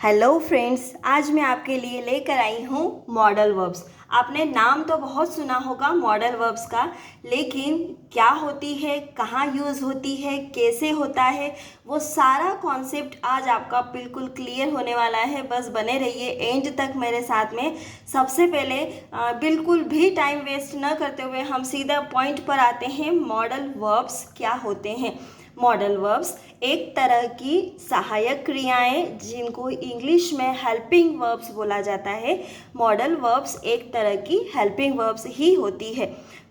Hello friends, आज मैं आपके लिए लेकर आई हूँ मॉडल वर्ब्स। आपने नाम तो बहुत सुना होगा मॉडल वर्ब्स का, लेकिन क्या होती है, कहाँ यूज़ होती है, कैसे होता है, वो सारा कॉन्सेप्ट आज आपका बिल्कुल क्लियर होने वाला है। बस बने रहिए एंड तक मेरे साथ में। सबसे पहले बिल्कुल भी टाइम वेस्ट न करते हुए हम सीधा पॉइंट पर आते हैं। मॉडल वर्ब्स क्या होते हैं? मॉडल वर्ब्स एक तरह की सहायक क्रियाएं जिनको इंग्लिश में हेल्पिंग वर्ब्स बोला जाता है। मॉडल वर्ब्स एक तरह की हेल्पिंग वर्ब्स ही होती है।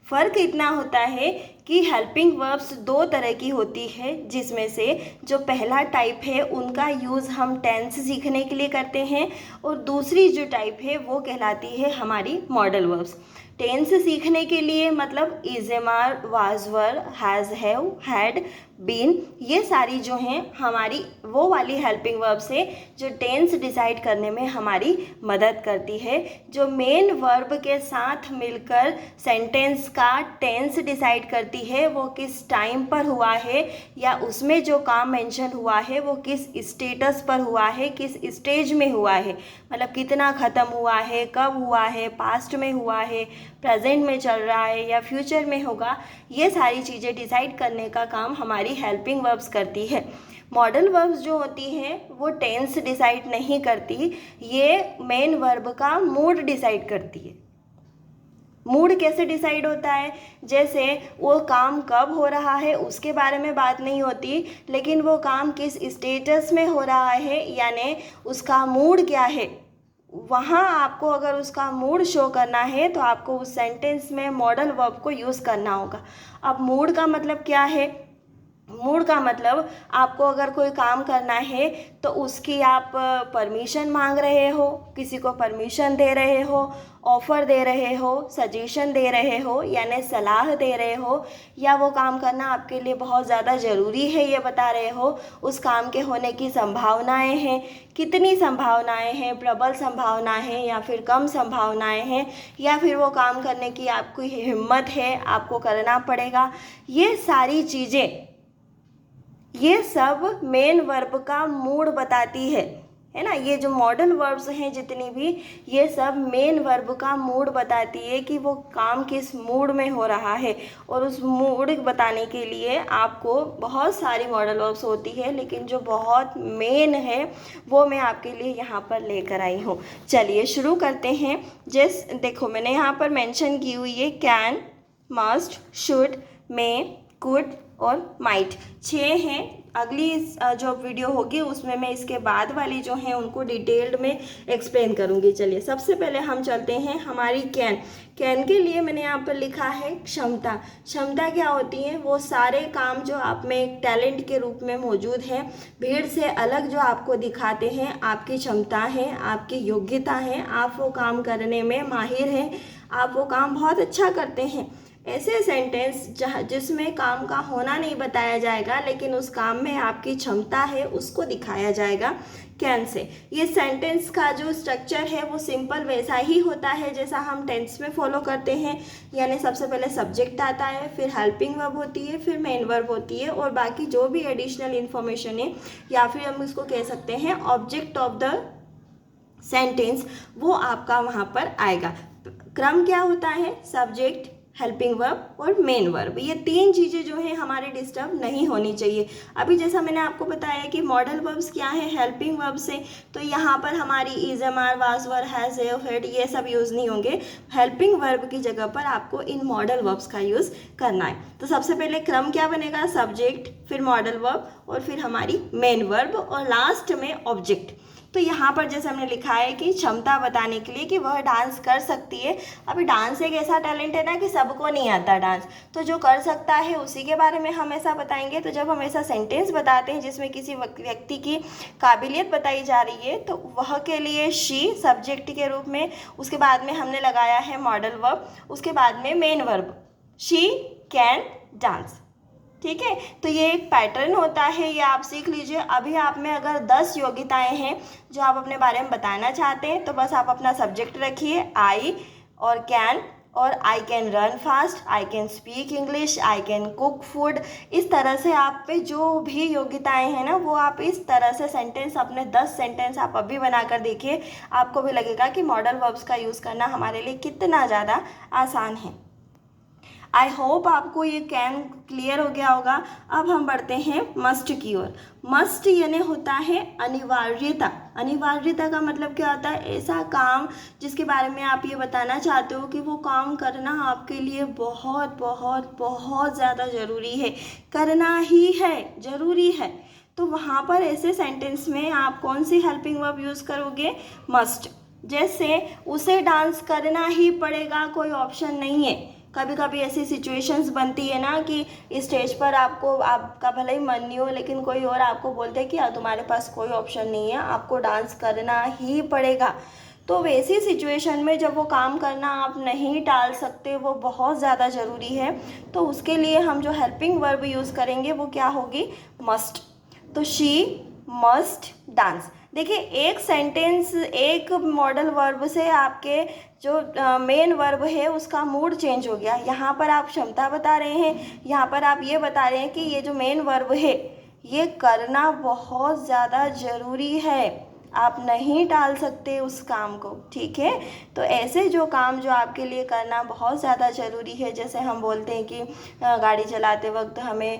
फ़र्क इतना होता है कि हेल्पिंग वर्ब्स दो तरह की होती है, जिसमें से जो पहला टाइप है उनका यूज़ हम टेंस सीखने के लिए करते हैं, और दूसरी जो टाइप है वो कहलाती है हमारी मॉडल वर्ब्स। टेंस सीखने के लिए मतलब is am are, was were, has, have, had, been, ये सारी जो हैं हमारी वो वाली हेल्पिंग वर्ब्स है जो टेंस डिसाइड करने में हमारी मदद करती है। जो मेन वर्ब के साथ मिलकर सेंटेंस का टेंस डिसाइड करती है, वो किस टाइम पर हुआ है या उसमें जो काम मेंशन हुआ है वो किस स्टेटस पर हुआ है, किस स्टेज में हुआ है, मतलब कितना ख़त्म हुआ है, कब हुआ है, पास्ट में हुआ है, प्रेजेंट में चल रहा है या फ्यूचर में होगा। ये सारी चीज़ें डिसाइड करने का काम हमारी हेल्पिंग वर्ब्स करती है। मॉडल वर्ब्स जो होती हैं वो टेंस डिसाइड नहीं करती, ये मेन वर्ब का मूड डिसाइड करती है। मूड कैसे डिसाइड होता है? जैसे वो काम कब हो रहा है उसके बारे में बात नहीं होती, लेकिन वो काम किस स्टेटस में हो रहा है, यानी उसका मूड क्या है, वहाँ आपको अगर उसका मूड शो करना है तो आपको उस सेंटेंस में मॉडल वर्ब को यूज़ करना होगा। अब मूड का मतलब क्या है? मूड का मतलब आपको अगर कोई काम करना है तो उसकी आप परमिशन मांग रहे हो, किसी को परमिशन दे रहे हो, ऑफ़र दे रहे हो, सजेशन दे रहे हो, यानी सलाह दे रहे हो, या वो काम करना आपके लिए बहुत ज़्यादा ज़रूरी है ये बता रहे हो। उस काम के होने की संभावनाएं हैं, कितनी संभावनाएं हैं, प्रबल संभावना है या फिर कम संभावनाएं हैं, या फिर वो काम करने की आपकी हिम्मत है, आपको करना पड़ेगा। ये सारी चीज़ें, ये सब मेन वर्ब का मूड बताती है ना। ये जो मॉडल वर्ब्स हैं जितनी भी, ये सब मेन वर्ब का मूड बताती है कि वो काम किस मूड में हो रहा है। और उस मूड बताने के लिए आपको बहुत सारी मॉडल वर्ब्स होती है, लेकिन जो बहुत मेन है वो मैं आपके लिए यहाँ पर लेकर आई हूँ। चलिए शुरू करते हैं। जैसे देखो मैंने यहाँ पर मेंशन की हुई है can, must, should, may, could और माइट, 6 हैं। अगली जो वीडियो होगी उसमें मैं इसके बाद वाली जो हैं उनको डिटेल्ड में एक्सप्लेन करूँगी। चलिए सबसे पहले हम चलते हैं हमारी कैन। कैन के लिए मैंने यहाँ पर लिखा है क्षमता। क्षमता क्या होती है? वो सारे काम जो आप में एक टैलेंट के रूप में मौजूद हैं, भीड़ से अलग जो आपको दिखाते हैं, आपकी क्षमता है, आपकी योग्यता है, आप वो काम करने में माहिर हैं, आप वो काम बहुत अच्छा करते हैं। ऐसे सेंटेंस जहाँ जिसमें काम का होना नहीं बताया जाएगा, लेकिन उस काम में आपकी क्षमता है उसको दिखाया जाएगा कैन से। ये सेंटेंस का जो स्ट्रक्चर है वो सिंपल वैसा ही होता है जैसा हम टेंस में फॉलो करते हैं, यानी सबसे पहले सब्जेक्ट आता है, फिर हेल्पिंग वर्ब होती है, फिर मेन वर्ब होती है, और बाकी जो भी एडिशनल इन्फॉर्मेशन है या फिर हम इसको कह सकते हैं ऑब्जेक्ट ऑफ द सेंटेंस, वो आपका वहाँ पर आएगा। क्रम क्या होता है? सब्जेक्ट, हेल्पिंग वर्ब और मेन वर्ब, ये 3 चीज़ें जो है हमारे डिस्टर्ब नहीं होनी चाहिए। अभी जैसा मैंने आपको बताया कि मॉडल वर्ब्स क्या है हेल्पिंग वर्ब से, तो यहाँ पर हमारी is, am are, was, were, has, have, had ये सब यूज़ नहीं होंगे। हेल्पिंग वर्ब की जगह पर आपको इन मॉडल वर्ब्स का यूज़ करना है। तो सबसे पहले क्रम क्या बनेगा? सब्जेक्ट, फिर मॉडल वर्ब और फिर हमारी मेन वर्ब और लास्ट में ऑब्जेक्ट। तो यहाँ पर जैसे हमने लिखा है कि क्षमता बताने के लिए कि वह डांस कर सकती है। अभी डांस एक ऐसा टैलेंट है ना कि सबको नहीं आता डांस, तो जो कर सकता है उसी के बारे में हम ऐसा बताएंगे। तो जब हम ऐसा सेंटेंस बताते हैं जिसमें किसी व्यक्ति की काबिलियत बताई जा रही है, तो वह के लिए शी सब्जेक्ट के रूप में, उसके बाद में हमने लगाया है मॉडल वर्ब, उसके बाद में main verb, she can dance. ठीक है, तो ये एक पैटर्न होता है, ये आप सीख लीजिए। अभी आप में अगर 10 योग्यताएं हैं जो आप अपने बारे में बताना चाहते हैं, तो बस आप अपना सब्जेक्ट रखिए आई और कैन, और I can run fast, I can speak English, I can cook food. इस तरह से आप पे जो भी योग्यताएं हैं ना, वो आप इस तरह से सेंटेंस, अपने 10 सेंटेंस आप अभी बनाकर देखिए, आपको भी लगेगा कि मॉडल वर्ब्स का यूज़ करना हमारे लिए कितना ज़्यादा आसान है। आई होप आपको ये कैन क्लियर हो गया होगा। अब हम बढ़ते हैं मस्ट की ओर। मस्ट यानी होता है अनिवार्यता। अनिवार्यता का मतलब क्या होता है? ऐसा काम जिसके बारे में आप ये बताना चाहते हो कि वो काम करना आपके लिए बहुत बहुत बहुत ज़्यादा ज़रूरी है, करना ही है, ज़रूरी है। तो वहाँ पर ऐसे सेंटेंस में आप कौन सी हेल्पिंग वर्ब यूज़ करोगे? मस्ट। जैसे उसे डांस करना ही पड़ेगा, कोई ऑप्शन नहीं है। कभी कभी ऐसी सिचुएशंस बनती है ना कि स्टेज पर आपको, आपका भले ही मन नहीं हो, लेकिन कोई और आपको बोलते हैं कि तुम्हारे पास कोई ऑप्शन नहीं है, आपको डांस करना ही पड़ेगा। तो वैसी सिचुएशन में जब वो काम करना आप नहीं टाल सकते, वो बहुत ज़्यादा ज़रूरी है, तो उसके लिए हम जो हेल्पिंग वर्ब यूज़ करेंगे वो क्या होगी? मस्ट। तो शी मस्ट डांस। देखिए, एक सेंटेंस, एक मॉडल वर्ब से आपके जो मेन वर्ब है उसका मूड चेंज हो गया। यहाँ पर आप क्षमता बता रहे हैं, यहाँ पर आप ये बता रहे हैं कि ये जो मेन वर्ब है ये करना बहुत ज़्यादा ज़रूरी है, आप नहीं टाल सकते उस काम को, ठीक है। तो ऐसे जो काम जो आपके लिए करना बहुत ज़्यादा ज़रूरी है, जैसे हम बोलते हैं कि गाड़ी चलाते वक्त हमें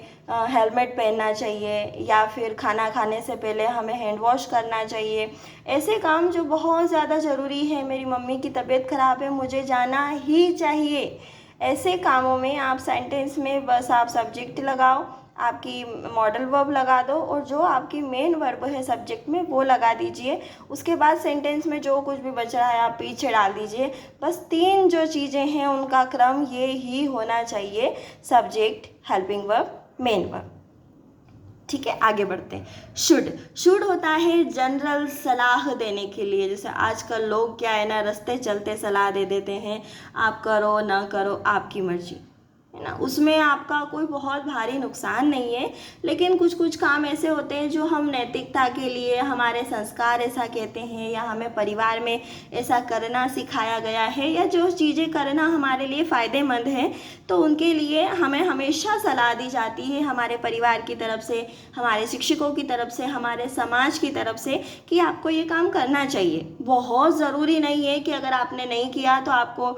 हेलमेट पहनना चाहिए, या फिर खाना खाने से पहले हमें हैंड वॉश करना चाहिए। ऐसे काम जो बहुत ज़्यादा ज़रूरी है, मेरी मम्मी की तबीयत ख़राब है, मुझे जाना ही चाहिए, ऐसे कामों में आप सेंटेंस में बस आप सब्जेक्ट लगाओ, आपकी मॉडल वर्ब लगा दो, और जो आपकी मेन वर्ब है सब्जेक्ट में वो लगा दीजिए। उसके बाद सेंटेंस में जो कुछ भी बच रहा है आप पीछे डाल दीजिए। बस 3 जो चीज़ें हैं उनका क्रम ये ही होना चाहिए: subject, helping verb, main verb. ठीक है, आगे बढ़ते हैं। शुड होता है जनरल सलाह देने के लिए। जैसे आजकल लोग क्या है ना, रास्ते चलते सलाह दे देते हैं, आप करो ना करो आपकी मर्जी, है ना। उसमें आपका कोई बहुत भारी नुकसान नहीं है, लेकिन कुछ कुछ काम ऐसे होते हैं जो हम नैतिकता के लिए, हमारे संस्कार ऐसा कहते हैं, या हमें परिवार में ऐसा करना सिखाया गया है, या जो चीज़ें करना हमारे लिए फ़ायदेमंद है, तो उनके लिए हमें हमेशा सलाह दी जाती है हमारे परिवार की तरफ से, हमारे शिक्षकों की तरफ से, हमारे समाज की तरफ से, कि आपको ये काम करना चाहिए। बहुत ज़रूरी नहीं है कि अगर आपने नहीं किया तो आपको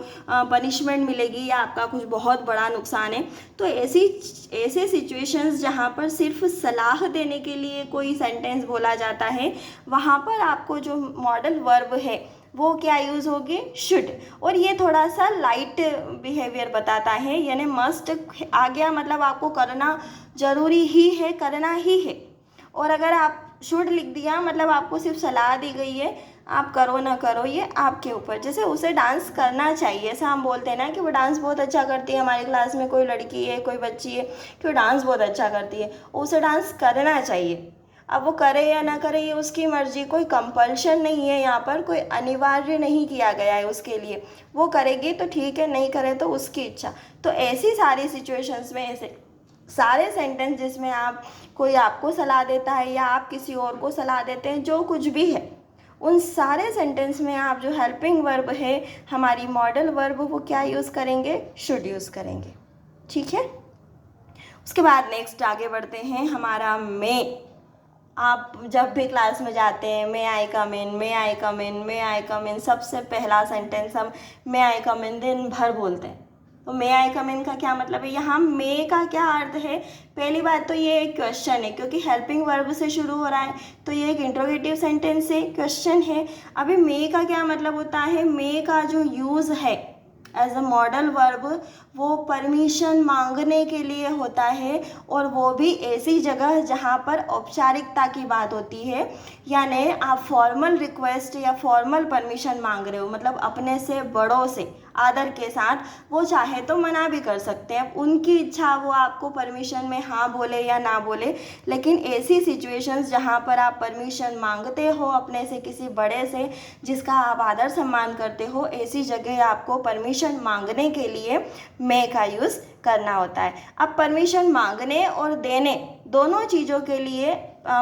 पनिशमेंट मिलेगी या आपका कुछ बहुत बड़ा नुकसान है। तो ऐसे सिचुएशंस जहाँ पर सिर्फ सलाह देने के लिए कोई सेंटेंस बोला जाता है, वहाँ पर आपको जो मॉडल वर्ब है वो क्या यूज़ होगी? शुड। और ये थोड़ा सा लाइट बिहेवियर बताता है, यानी मस्ट आ गया मतलब आपको करना ज़रूरी ही है, करना ही है। और अगर आप शुड लिख दिया मतलब आपको सिर्फ सलाह दी गई है, आप करो ना करो ये आपके ऊपर। जैसे उसे डांस करना चाहिए, ऐसा हम बोलते हैं ना कि वो डांस बहुत अच्छा करती है, हमारी क्लास में कोई लड़की है, कोई बच्ची है कि वो डांस बहुत अच्छा करती है, उसे डांस करना चाहिए। अब वो करे या ना करे ये उसकी मर्जी, कोई कंपल्शन नहीं है, यहाँ पर कोई अनिवार्य नहीं किया गया है उसके लिए। वो करेगी तो ठीक है, नहीं करे तो उसकी इच्छा। तो ऐसी सारी सिचुएशंस में ऐसे सारे सेंटेंस जिसमें आप, कोई आपको सलाह देता है या आप किसी और को सलाह देते हैं, जो कुछ भी है, उन सारे सेंटेंस में आप जो हेल्पिंग वर्ब है, हमारी मॉडल वर्ब, वो क्या यूज़ करेंगे? शुड यूज़ करेंगे, ठीक है। उसके बाद नेक्स्ट आगे बढ़ते हैं, हमारा मे। आप जब भी क्लास में जाते हैं, मे आई कम इन, मे आई कम इन, मे आई कम इन, सबसे पहला सेंटेंस हम मे आई कम इन दिन भर बोलते हैं। तो मे आई कम इन का क्या मतलब है? यहाँ मे का क्या अर्थ है? पहली बात तो ये एक क्वेश्चन है, क्योंकि हेल्पिंग वर्ब से शुरू हो रहा है, तो ये एक इंट्रोगेटिव सेंटेंस है, क्वेश्चन है। अभी मे का क्या मतलब होता है? मे का जो यूज़ है एज अ मॉडल वर्ब, वो परमिशन मांगने के लिए होता है, और वो भी ऐसी जगह जहाँ पर औपचारिकता की बात होती है, यानी आप फॉर्मल रिक्वेस्ट या फॉर्मल परमिशन मांग रहे हो, मतलब अपने से बड़ों से आदर के साथ। वो चाहे तो मना भी कर सकते हैं, उनकी इच्छा, वो आपको परमिशन में हाँ बोले या ना बोले, लेकिन ऐसी सिचुएशंस जहाँ पर आप परमिशन मांगते हो अपने से, किसी बड़े से जिसका आप आदर सम्मान करते हो, ऐसी जगह आपको परमिशन मांगने के लिए मे का यूज़ करना होता है। अब परमिशन मांगने और देने दोनों चीज़ों के लिए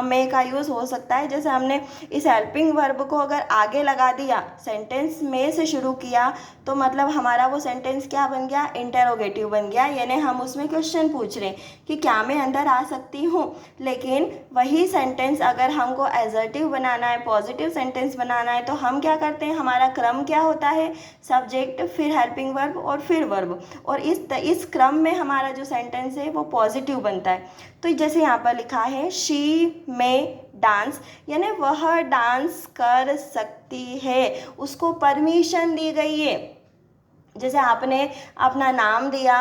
मे का यूज़ हो सकता है। जैसे हमने इस हेल्पिंग वर्ब को अगर आगे लगा दिया, सेंटेंस में से शुरू किया, तो मतलब हमारा वो सेंटेंस क्या बन गया, इंटेरोगेटिव बन गया, यानी हम उसमें क्वेश्चन पूछ रहे हैं कि क्या मैं अंदर आ सकती हूँ। लेकिन वही सेंटेंस अगर हमको एजर्टिव बनाना है, पॉजिटिव सेंटेंस बनाना है, तो हम क्या करते हैं, हमारा क्रम क्या होता है, सब्जेक्ट, फिर हेल्पिंग वर्ब और फिर वर्ब, और इस क्रम में हमारा जो सेंटेंस है वो पॉजिटिव बनता है। तो जैसे यहाँ पर लिखा है शी में डांस, यानी वह डांस कर सकती है, उसको परमिशन दी गई है। जैसे आपने अपना नाम दिया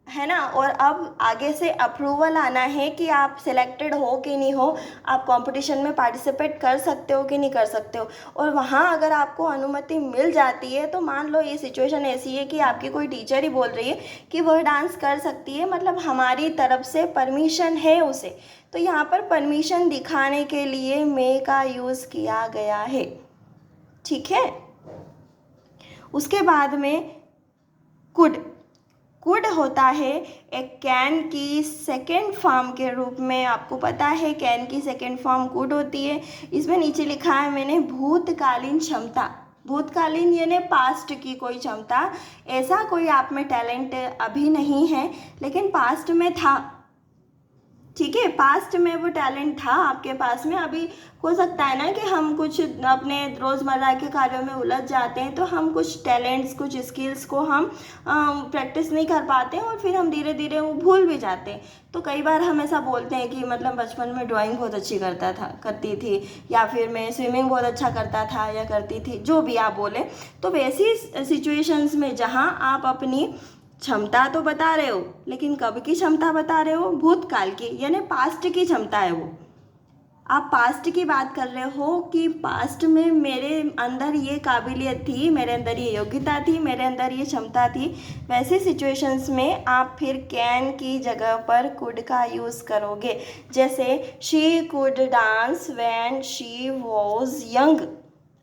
है ना, और अब आगे से अप्रूवल आना है कि आप सिलेक्टेड हो कि नहीं हो, आप कंपटीशन में पार्टिसिपेट कर सकते हो कि नहीं कर सकते हो। और वहाँ अगर आपको अनुमति मिल जाती है, तो मान लो ये सिचुएशन ऐसी है कि आपकी कोई टीचर ही बोल रही है कि वह डांस कर सकती है, मतलब हमारी तरफ से परमिशन है उसे, तो यहाँ पर परमिशन दिखाने के लिए मे का यूज़ किया गया है। ठीक है, उसके बाद में कुड होता है एक कैन की सेकेंड फॉर्म के रूप में। आपको पता है कैन की सेकेंड फॉर्म कुड होती है। इसमें नीचे लिखा है मैंने भूतकालीन क्षमता, भूतकालीन यानी पास्ट की कोई क्षमता, ऐसा कोई आप में टैलेंट अभी नहीं है लेकिन पास्ट में था। ठीक है, पास्ट में वो टैलेंट था आपके पास में। अभी हो सकता है ना कि हम कुछ अपने रोज़मर्रा के कार्यों में उलझ जाते हैं, तो हम कुछ टैलेंट्स, कुछ स्किल्स को हम प्रैक्टिस नहीं कर पाते हैं, और फिर हम धीरे धीरे वो भूल भी जाते हैं। तो कई बार हम ऐसा बोलते हैं कि मतलब बचपन में ड्राइंग बहुत अच्छी करती थी, या फिर मैं स्विमिंग बहुत अच्छा करता था या करती थी, जो भी आप बोले। तो वैसी सिचुएशंस में जहाँ आप अपनी क्षमता तो बता रहे हो, लेकिन कब की क्षमता बता रहे हो, भूतकाल की, यानी पास्ट की क्षमता है वो। आप पास्ट की बात कर रहे हो कि पास्ट में मेरे अंदर ये काबिलियत थी, मेरे अंदर ये योग्यता थी, मेरे अंदर ये क्षमता थी। वैसे सिचुएशंस में आप फिर कैन की जगह पर कुड का यूज़ करोगे। जैसे she could dance when she was young.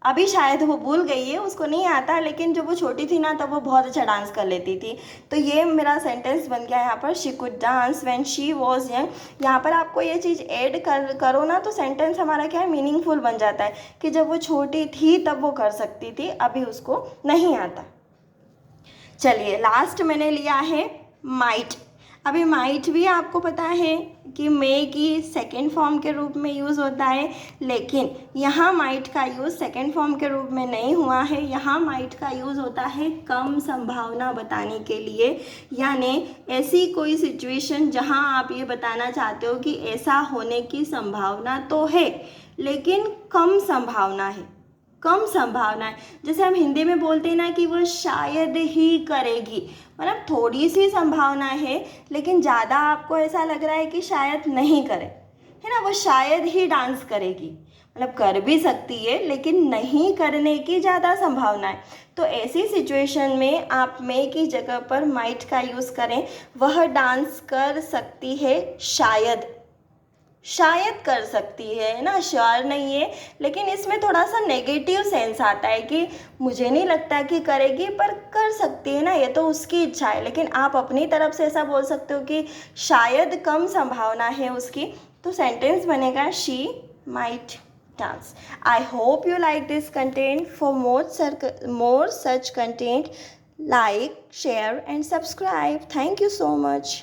अभी शायद वो भूल गई है, उसको नहीं आता, लेकिन जब वो छोटी थी ना तब वो बहुत अच्छा डांस कर लेती थी। तो ये मेरा सेंटेंस बन गया यहाँ पर, she could dance when she was young. यहाँ पर आपको ये चीज़ ऐड करो ना, तो सेंटेंस हमारा क्या है, मीनिंगफुल बन जाता है कि जब वो छोटी थी तब वो कर सकती थी, अभी उसको नहीं आता। चलिए, लास्ट मैंने लिया है माइट। अभी माइट भी आपको पता है कि मे की सेकेंड फॉर्म के रूप में यूज़ होता है, लेकिन यहाँ माइट का यूज़ सेकेंड फॉर्म के रूप में नहीं हुआ है। यहाँ माइट का यूज़ होता है कम संभावना बताने के लिए, यानी ऐसी कोई सिचुएशन जहाँ आप ये बताना चाहते हो कि ऐसा होने की संभावना तो है लेकिन कम संभावना है, कम संभावना है। जैसे हम हिंदी में बोलते हैं ना कि वो शायद ही करेगी, मतलब थोड़ी सी संभावना है लेकिन ज़्यादा आपको ऐसा लग रहा है कि शायद नहीं करे, है ना, वो शायद ही डांस करेगी, मतलब कर भी सकती है लेकिन नहीं करने की ज़्यादा संभावना है। तो ऐसी सिचुएशन में आप मे की जगह पर माइट का यूज़ करें। वह डांस कर सकती है, शायद कर सकती है ना, श्योर नहीं है। लेकिन इसमें थोड़ा सा नेगेटिव सेंस आता है कि मुझे नहीं लगता कि करेगी, पर कर सकती है ना, ये तो उसकी इच्छा है। लेकिन आप अपनी तरफ से ऐसा बोल सकते हो कि शायद कम संभावना है उसकी, तो सेंटेंस बनेगा she might dance. I hope you like this content. For more such content, like, share and subscribe. Thank you so much.